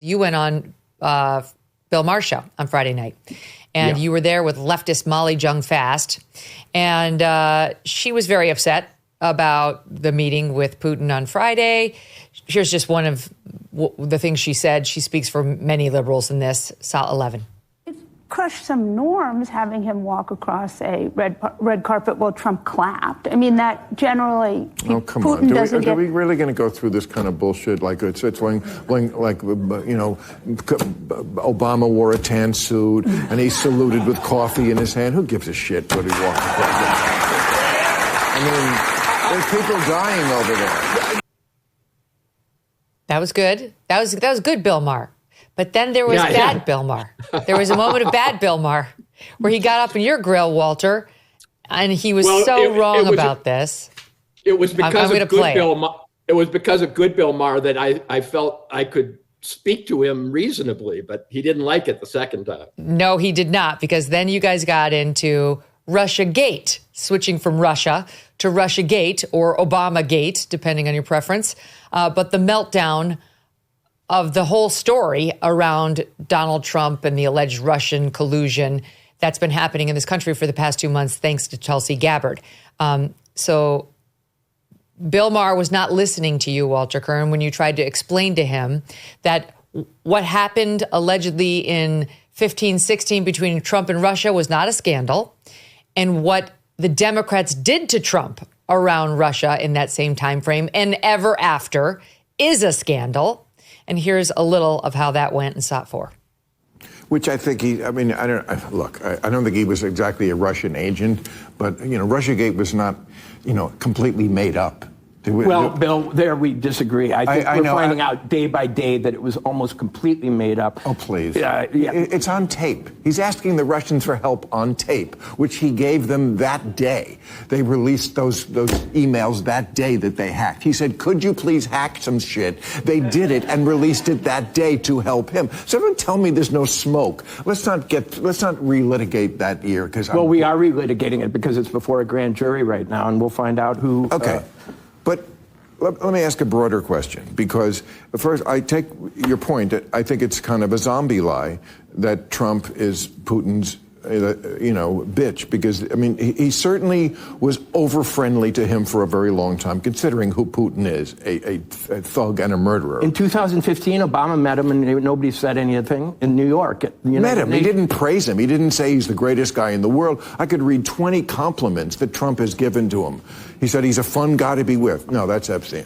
You went on Bill Maher's show on Friday night, and you were there with leftist Molly Jong-Fast, and she was very upset about the meeting with Putin on Friday. Here's just one of the things she said. She speaks for many liberals in this. Saw 11. Crushed some norms having him walk across a red carpet while Trump clapped. I mean, that generally, oh, come Putin on. Are we really going to go through this kind of bullshit? Like it's when Obama wore a tan suit and he saluted with coffee in his hand. Who gives a shit what he walked across? I mean, there's people dying over there. That was good. That was good, Bill Maher. But then there was bad Bill Maher. There was a moment of bad Bill Maher where he got up in your grill, Walter, and he was wrong about this. It was because of good Bill Maher. It was because of good Bill Maher that I felt I could speak to him reasonably, but he didn't like it the second time. No, he did not, because then you guys got into Russiagate, switching from Russia to Russiagate or Obamagate, depending on your preference. But the meltdown of the whole story around Donald Trump and the alleged Russian collusion that's been happening in this country for the past 2 months, thanks to Tulsi Gabbard. So Bill Maher was not listening to you, Walter Kirn, when you tried to explain to him that what happened allegedly in 15-16 between Trump and Russia was not a scandal, and what the Democrats did to Trump around Russia in that same time frame and ever after is a scandal. And here's a little of how that went in SOT 4. Which I think I don't think he was exactly a Russian agent, but, Russiagate was not, completely made up. Bill, there we disagree. I think we're finding out day by day that it was almost completely made up. Oh, please. It's on tape. He's asking the Russians for help on tape, which he gave them that day. They released those emails that day that they hacked. He said, could you please hack some shit? They did it and released it that day to help him. So don't tell me there's no smoke. Let's not relitigate that year. We are relitigating it because it's before a grand jury right now, and we'll find out who... Okay. But let me ask a broader question, because first, I take your point. I think it's kind of a zombie lie that Trump is Putin's, bitch, because, he certainly was over-friendly to him for a very long time, considering who Putin is, a thug and a murderer. In 2015, Obama met him, and nobody said anything in New York. Met him. He didn't praise him. He didn't say he's the greatest guy in the world. I could read 20 compliments that Trump has given to him. He said he's a fun guy to be with. No, that's Epstein.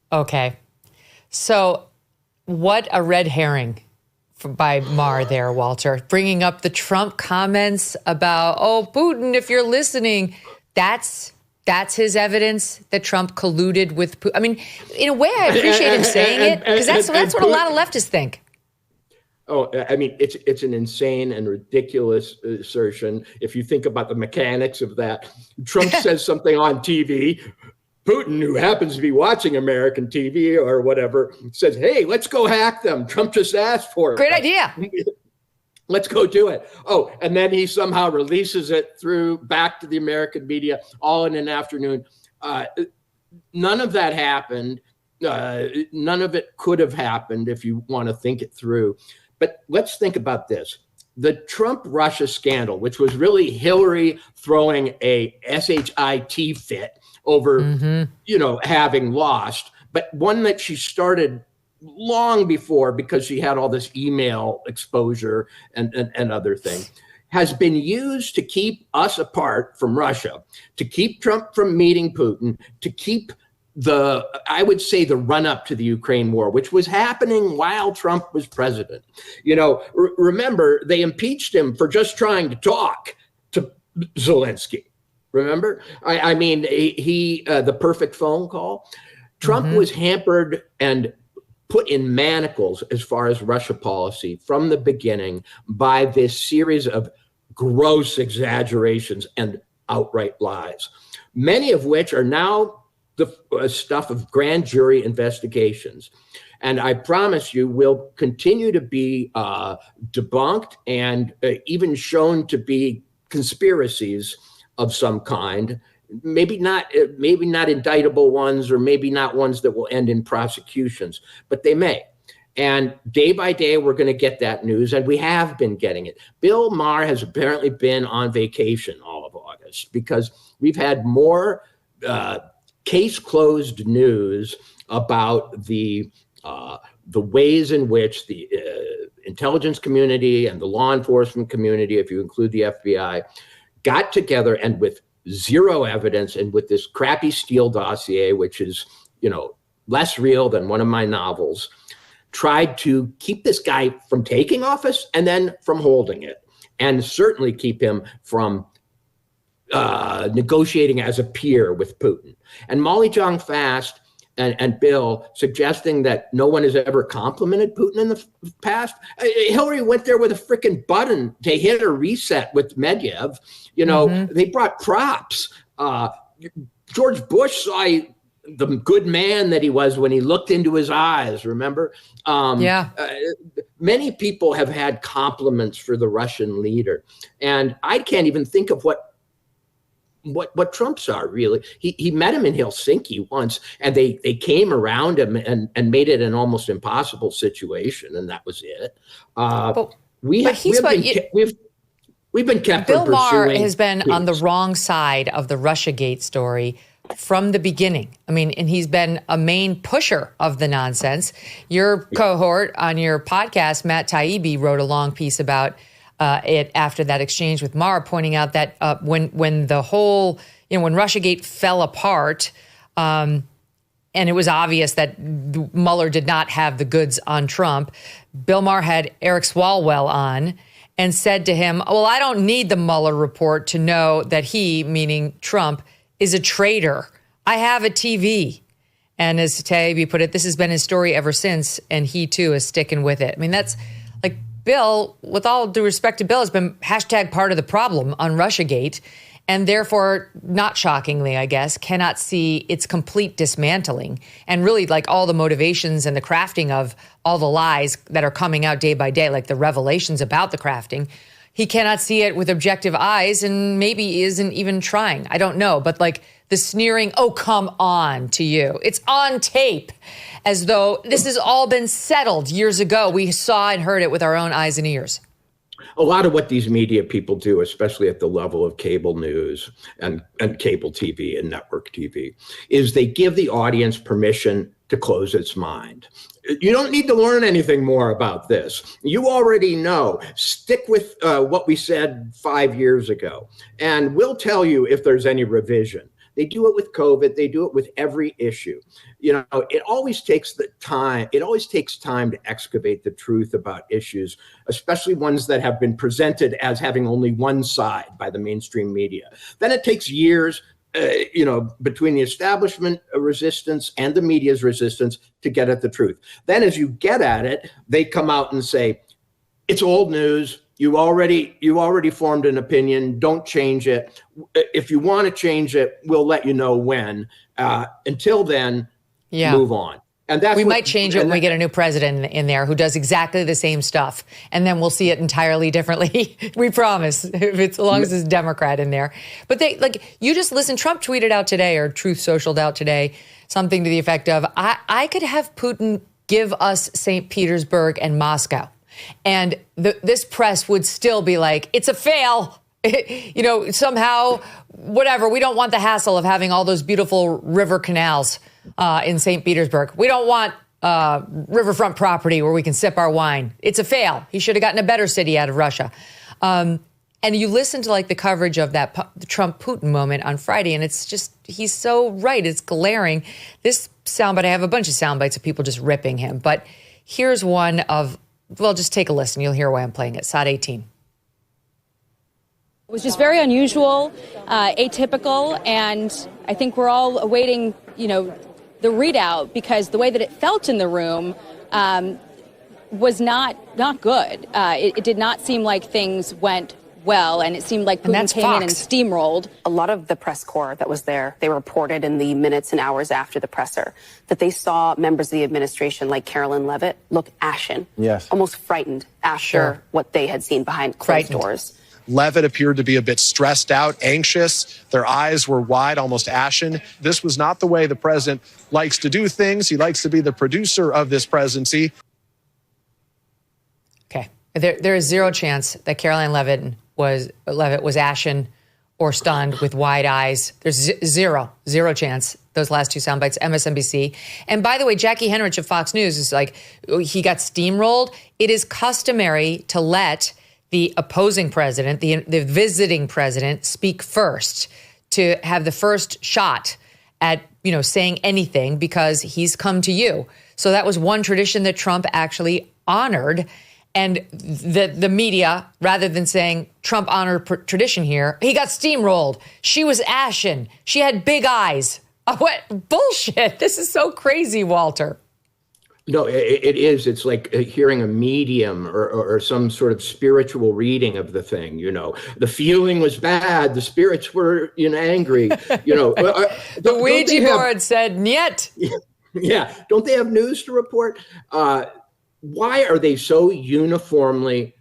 Okay. So what a red herring by Maher there, Walter, bringing up the Trump comments about, Putin, if you're listening, that's his evidence that Trump colluded with Putin. I mean, in a way, I appreciate him saying it, because that's what a lot of leftists think. It's an insane and ridiculous assertion. If you think about the mechanics of that, Trump says something on TV. Putin, who happens to be watching American TV or whatever, says, hey, let's go hack them. Trump just asked for it. Great idea. Let's go do it. Oh, and then he somehow releases it back to the American media all in an afternoon. None of that happened. None of it could have happened if you want to think it through. But let's think about this. The Trump-Russia scandal, which was really Hillary throwing a shit fit over, having lost, but one that she started long before because she had all this email exposure and other things, has been used to keep us apart from Russia, to keep Trump from meeting Putin, to keep the run up to the Ukraine war, which was happening while Trump was president. Remember, they impeached him for just trying to talk to Zelensky. Remember? The perfect phone call. Trump was hampered and put in manacles as far as Russia policy from the beginning by this series of gross exaggerations and outright lies, many of which are now the stuff of grand jury investigations. And I promise you will continue to be debunked and even shown to be conspiracies of some kind maybe not indictable ones, or maybe not ones that will end in prosecutions, but they may. And day by day, we're going to get that news, and we have been getting it. Bill Maher has apparently been on vacation all of August, because we've had more case closed news about the ways in which the intelligence community and the law enforcement community, if you include the FBI, got together and with zero evidence and with this crappy Steele dossier, which is, less real than one of my novels, tried to keep this guy from taking office and then from holding it, and certainly keep him from negotiating as a peer with Putin. And Molly Jong-Fast and Bill suggesting that no one has ever complimented Putin in the past. Hillary went there with a freaking button to hit a reset with Medvedev. They brought props. George Bush saw the good man that he was when he looked into his eyes, remember? Many people have had compliments for the Russian leader. And I can't even think of what Trump's are, really. He met him in Helsinki once, and they came around him and made it an almost impossible situation, and that was it. We've been kept Bill from Maher pursuing has been things. on the wrong side of the Russiagate story from the beginning. I mean, and he's been a main pusher of the nonsense. Your cohort on your podcast, Matt Taibbi, wrote a long piece about it after that exchange with Maher, pointing out that when the whole, when Russiagate fell apart, and it was obvious that Mueller did not have the goods on Trump, Bill Maher had Eric Swalwell on and said to him, well, I don't need the Mueller report to know that he, meaning Trump, is a traitor. I have a TV. And as Taibbi put it, this has been his story ever since, and he too is sticking with it. I mean, that's like Bill, with all due respect to Bill, has been hashtag part of the problem on Russiagate, and therefore, not shockingly, I guess, cannot see its complete dismantling, and really like all the motivations and the crafting of all the lies that are coming out day by day, like the revelations about the crafting. He cannot see it with objective eyes, and maybe isn't even trying. I don't know. But like the sneering, oh, come on to you. It's on tape, as though this has all been settled years ago. We saw and heard it with our own eyes and ears. A lot of what these media people do, especially at the level of cable news and cable TV and network TV, is they give the audience permission to close its mind. You don't need to learn anything more about this. You already know. Stick with what we said 5 years ago, and we'll tell you if there's any revision. They do it with COVID. They do it with every issue. It always takes time to excavate the truth about issues, especially ones that have been presented as having only one side by the mainstream media. Then it takes years, between the establishment resistance and the media's resistance to get at the truth. Then as you get at it, they come out and say, it's old news. You already formed an opinion. Don't change it. If you want to change it, we'll let you know when. Until then, move on. And that's we might change it when we get a new president in there who does exactly the same stuff, and then we'll see it entirely differently. We promise, as long as it's Democrat in there. But you just listen. Trump tweeted out today, or Truth Socialed out today, something to the effect of, "I could have Putin give us St. Petersburg and Moscow, and this press would still be like, it's a fail." Somehow, whatever. We don't want the hassle of having all those beautiful river canals in St. Petersburg. We don't want riverfront property where we can sip our wine. It's a fail. He should have gotten a better city out of Russia. And you listen to the coverage of that Trump-Putin moment on Friday, and it's just, he's so right. It's glaring. This soundbite, I have a bunch of sound bites of people just ripping him. But here's one of, just take a listen. You'll hear why I'm playing it. SOT 18. It was just very unusual, atypical, and I think we're all awaiting, the readout, because the way that it felt in the room was not good. It did not seem like things went well, and it seemed like Putin came in and steamrolled. A lot of the press corps that was there, they reported in the minutes and hours after the presser that they saw members of the administration like Carolyn Leavitt look ashen, almost frightened after what they had seen behind closed doors. Levitt appeared to be a bit stressed out, anxious. Their eyes were wide, almost ashen. This was not the way the president likes to do things. He likes to be the producer of this presidency. Okay. There is zero chance that Caroline Levitt was ashen or stunned with wide eyes. There's zero chance. Those last two sound bites, MSNBC. And by the way, Jackie Henrich of Fox News is like, he got steamrolled. It is customary to let the opposing president, the visiting president, speak first, to have the first shot at, saying anything because he's come to you. So that was one tradition that Trump actually honored. And the media, rather than saying Trump honored tradition here, he got steamrolled. She was ashen. She had big eyes. What bullshit. This is so crazy, Walter. No, it is. It's like hearing a medium or some sort of spiritual reading of the thing. The feeling was bad. The spirits were angry. The Ouija board said, "Niet." Yeah. Don't they have news to report? Why are they so uniformly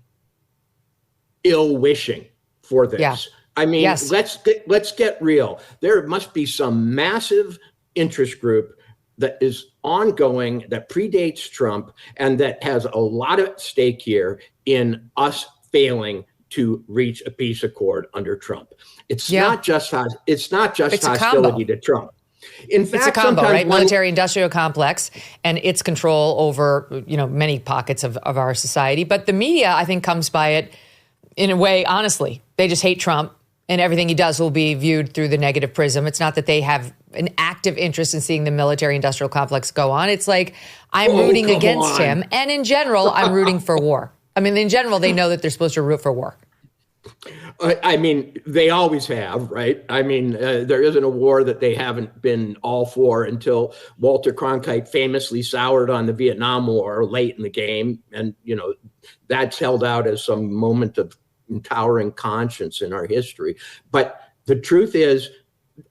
ill-wishing for this? Yeah. I mean, yes. let's get real. There must be some massive interest group that is ongoing, that predates Trump, and that has a lot at stake here in us failing to reach a peace accord under Trump. It's not just hostility to Trump. In fact, it's a combo, right? Military-industrial complex and its control over, many pockets of our society. But the media, I think, comes by it in a way, honestly. They just hate Trump, and everything he does will be viewed through the negative prism. It's not that they have an active interest in seeing the military-industrial complex go on. It's like, I'm rooting against him. And in general, I'm rooting for war. I mean, in general, they know that they're supposed to root for war. I mean, they always have, right? I mean, there isn't a war that they haven't been all for until Walter Cronkite famously soured on the Vietnam War late in the game. And, that's held out as some moment of towering conscience in our history. But the truth is,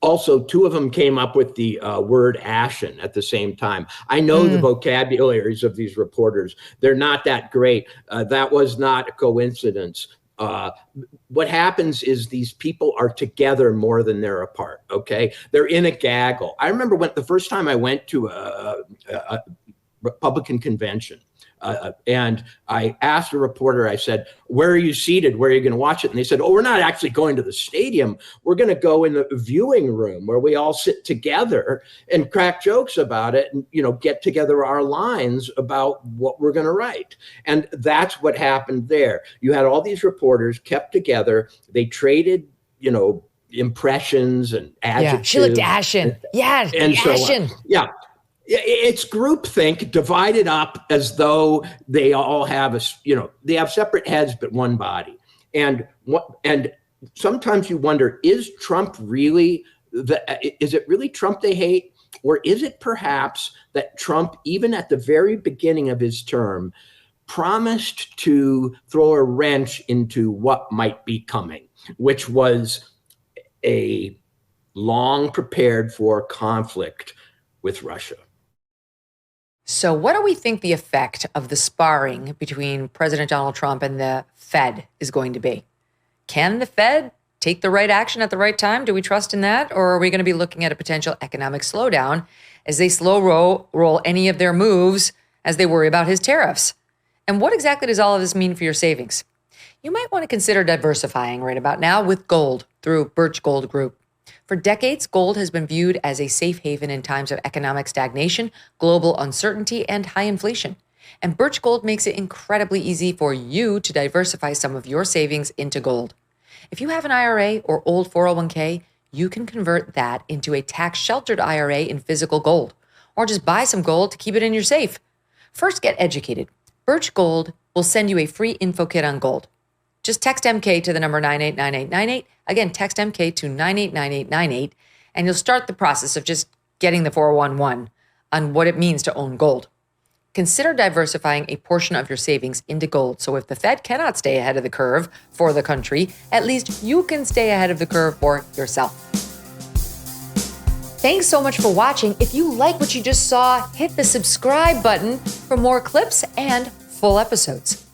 also, two of them came up with the word ashen at the same time. I know the vocabularies of these reporters. They're not that great. That was not a coincidence. What happens is these people are together more than they're apart, okay? They're in a gaggle. I remember the first time I went to a Republican convention, and I asked a reporter, I said, "Where are you seated? Where are you going to watch it?" And they said, "Oh, we're not actually going to the stadium. We're going to go in the viewing room where we all sit together and crack jokes about it and, get together our lines about what we're going to write." And that's what happened there. You had all these reporters kept together. They traded, impressions and adjectives. Yeah, she looked ashen. Yeah, and ashen. It's groupthink divided up as though they all have they have separate heads but one body. And sometimes you wonder, is Trump really is it really Trump they hate? Or is it perhaps that Trump, even at the very beginning of his term, promised to throw a wrench into what might be coming, which was a long prepared for conflict with Russia? So what do we think the effect of the sparring between President Donald Trump and the Fed is going to be? Can the Fed take the right action at the right time? Do we trust in that? Or are we going to be looking at a potential economic slowdown as they slow roll any of their moves as they worry about his tariffs? And what exactly does all of this mean for your savings? You might want to consider diversifying right about now with gold through Birch Gold Group. For decades, gold has been viewed as a safe haven in times of economic stagnation, global uncertainty, and high inflation. And Birch Gold makes it incredibly easy for you to diversify some of your savings into gold. If you have an IRA or old 401k, you can convert that into a tax-sheltered IRA in physical gold, or just buy some gold to keep it in your safe. First, get educated. Birch Gold will send you a free info kit on gold. Just text MK to the number 989898. Again, text MK to 989898, and you'll start the process of just getting the 411 on what it means to own gold. Consider diversifying a portion of your savings into gold. So if the Fed cannot stay ahead of the curve for the country, at least you can stay ahead of the curve for yourself. Thanks so much for watching. If you like what you just saw, hit the subscribe button for more clips and full episodes.